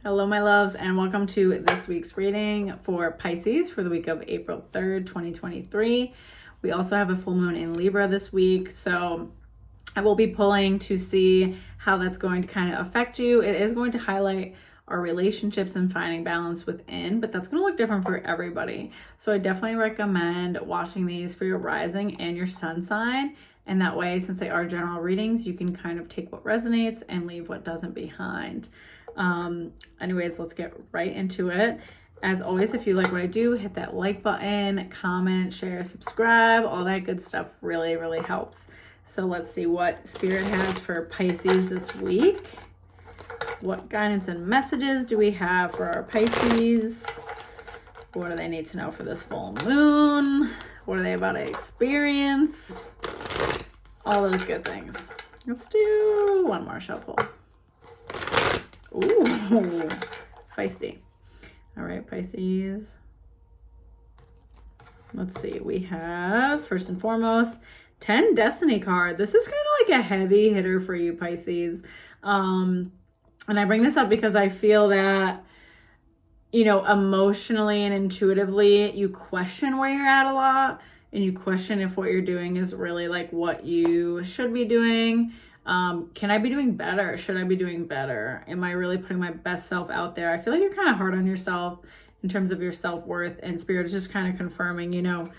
Hello, my loves, and welcome to this week's reading for Pisces for the week of April 3rd, 2023. We also have a full moon in Libra this week, so I will be pulling to see how that's going to kind of affect you. It is going to highlight our relationships and finding balance within, but that's going to look different for everybody. So I definitely recommend watching these for your rising and your sun sign. And that way, since they are general readings, you can kind of take what resonates and leave what doesn't behind. Anyways, let's get right into it. As always, if you like what I do, hit that like button, comment, share, subscribe, all that good stuff really, really helps. So let's see what Spirit has for Pisces this week. What guidance and messages do we have for our Pisces? What do they need to know for this full moon? What are they about to experience? All those good things. Let's do one more shuffle. Ooh, feisty. All right, Pisces. Let's see. We have, first and foremost, 10 Destiny card. This is kind of like a heavy hitter for you, Pisces. And I bring this up because I feel that, you know, emotionally and intuitively, you question where you're at a lot. And you question if what you're doing is really like what you should be doing. Can I be doing better? Should I be doing better? Am I really putting my best self out there? I feel like you're kind of hard on yourself in terms of your self-worth, and Spirit is just kind of confirming, you know,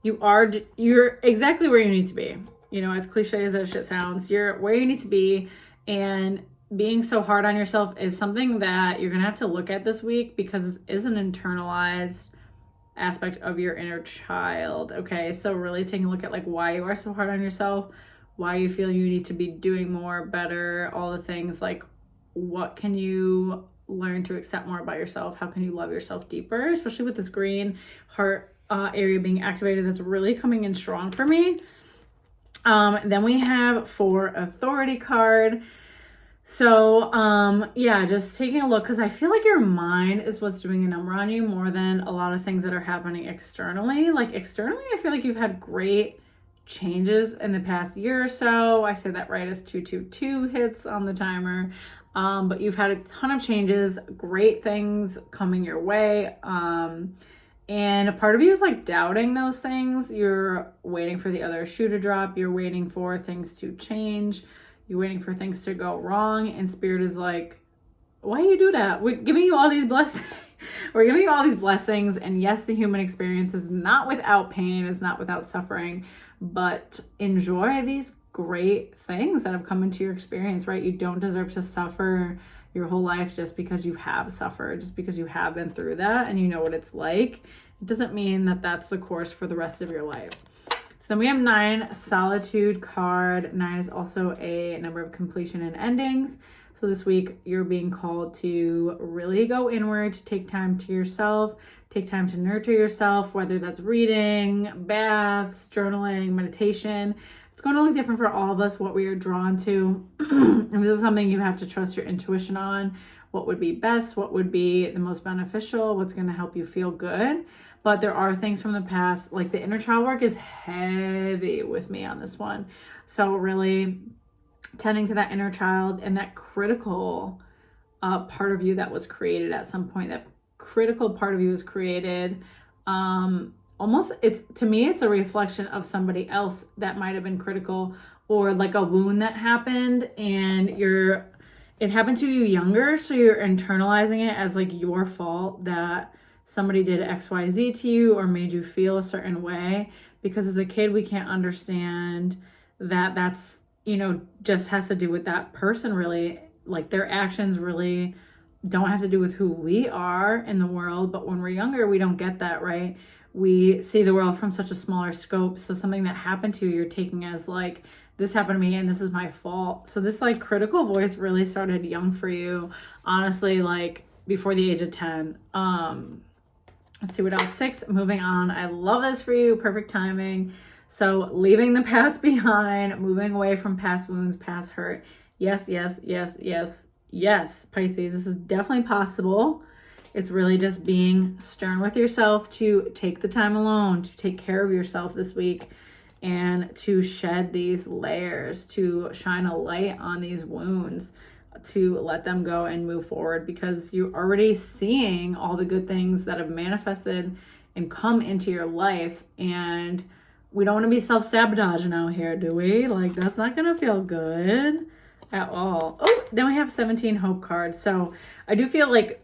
you're exactly where you need to be. You know, as cliche as that shit sounds, you're where you need to be, and being so hard on yourself is something that you're going to have to look at this week because it is an internalized aspect of your inner child. Okay, so really taking a look at like why you are so hard on yourself, why you feel you need to be doing more, better, all the things. Like, what can you learn to accept more about yourself? How can you love yourself deeper, especially with this green heart area being activated? That's really coming in strong for me. Then we have 4 Authority card. So, yeah, just taking a look, because I feel like your mind is what's doing a number on you more than a lot of things that are happening externally. Like, externally, I feel like you've had great changes in the past year or so. I say that right as 222 hits on the timer. But you've had a ton of changes, great things coming your way. And a part of you is like doubting those things. You're waiting for the other shoe to drop. You're waiting for things to change. You're waiting for things to go wrong, and Spirit is like, why do you do that? We're giving you all these blessings. We're giving you all these blessings, and yes, the human experience is not without pain, it's not without suffering, but enjoy these great things that have come into your experience, right? You don't deserve to suffer your whole life just because you have suffered, just because you have been through that and you know what it's like. It doesn't mean that that's the course for the rest of your life. So then we have 9, Solitude card. 9 is also a number of completion and endings. So this week you're being called to really go inward, to take time to yourself, take time to nurture yourself, whether that's reading, baths, journaling, meditation. It's going to look different for all of us, what we are drawn to. And this is something you have to trust your intuition on. What would be best? What would be the most beneficial? What's going to help you feel good? But there are things from the past, like the inner child work is heavy with me on this one. So really tending to that inner child and that critical part of you that was created at some point. That critical part of you was created. Almost, to me, it's a reflection of somebody else that might have been critical, or like a wound that happened and it happened to you younger. So you're internalizing it as like your fault that somebody did XYZ to you or made you feel a certain way, because as a kid, we can't understand that that's, you know, just has to do with that person really. Like their actions really don't have to do with who we are in the world. But when we're younger, we don't get that, right? We see the world from such a smaller scope. So something that happened to you, you're taking as like, this happened to me and this is my fault. So this like critical voice really started young for you, honestly, like before the age of 10. Let's see what else. 6, moving on. I love this for you. Perfect timing. So leaving the past behind, moving away from past wounds, past hurt. Yes, yes, yes, yes, yes, Pisces. This is definitely possible. It's really just being stern with yourself to take the time alone, to take care of yourself this week, and to shed these layers, to shine a light on these wounds. to let them go and move forward, because you're already seeing all the good things that have manifested and come into your life. And we don't want to be self-sabotaging out here, do we? Like, that's not going to feel good at all. Oh, then we have 17 hope cards. So I do feel like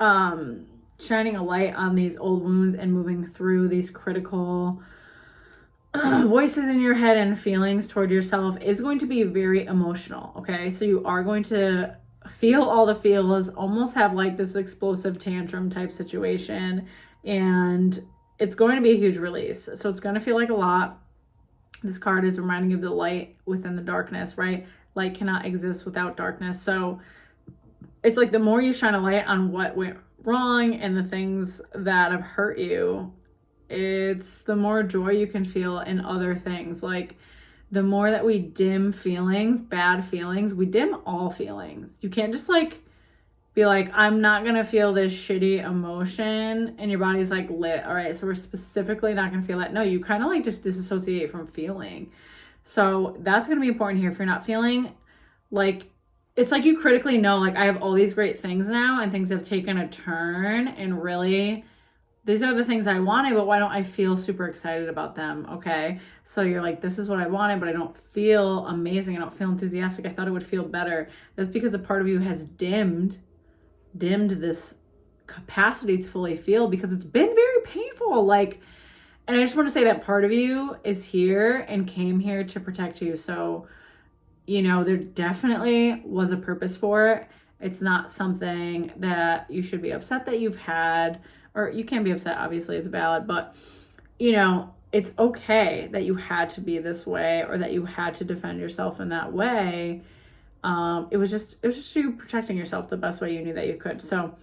shining a light on these old wounds and moving through these critical voices in your head and feelings toward yourself is going to be very emotional. Okay, so you are going to feel all the feels, almost have like this explosive tantrum type situation, and it's going to be a huge release. So it's going to feel like a lot. This card is reminding you of the light within the darkness, right? Light cannot exist without darkness. So it's like the more you shine a light on what went wrong and the things that have hurt you, it's the more joy you can feel in other things. Like, the more that we dim feelings, bad feelings, we dim all feelings. You can't just like be like, I'm not gonna feel this shitty emotion, and your body's like lit. All right, so we're specifically not gonna feel that. No, you kind of like just disassociate from feeling. So that's gonna be important here. If you're not feeling, like, it's like you critically know, like, I have all these great things now and things have taken a turn, and really these are the things I wanted, but why don't I feel super excited about them? Okay, so you're like, this is what I wanted, but I don't feel amazing. I don't feel enthusiastic. I thought it would feel better. That's because a part of you has dimmed this capacity to fully feel, because it's been very painful. Like, and I just want to say that part of you is here and came here to protect you. So, you know, there definitely was a purpose for it. It's not something that you should be upset that you've had, or you can be upset, obviously it's valid, but you know, it's okay that you had to be this way, or that you had to defend yourself in that way. It was just you protecting yourself the best way you knew that you could. So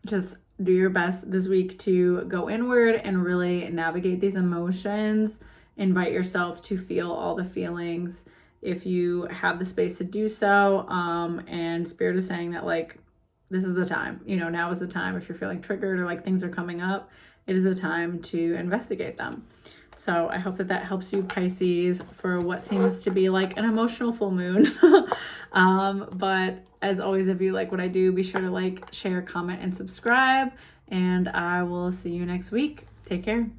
just do your best this week to go inward and really navigate these emotions. Invite yourself to feel all the feelings if you have the space to do so. And Spirit is saying that, like, this is the time, you know, now is the time. If you're feeling triggered or like things are coming up, it is the time to investigate them. So I hope that that helps you, Pisces, for what seems to be like an emotional full moon. But as always, if you like what I do, be sure to like, share, comment, and subscribe. And I will see you next week. Take care.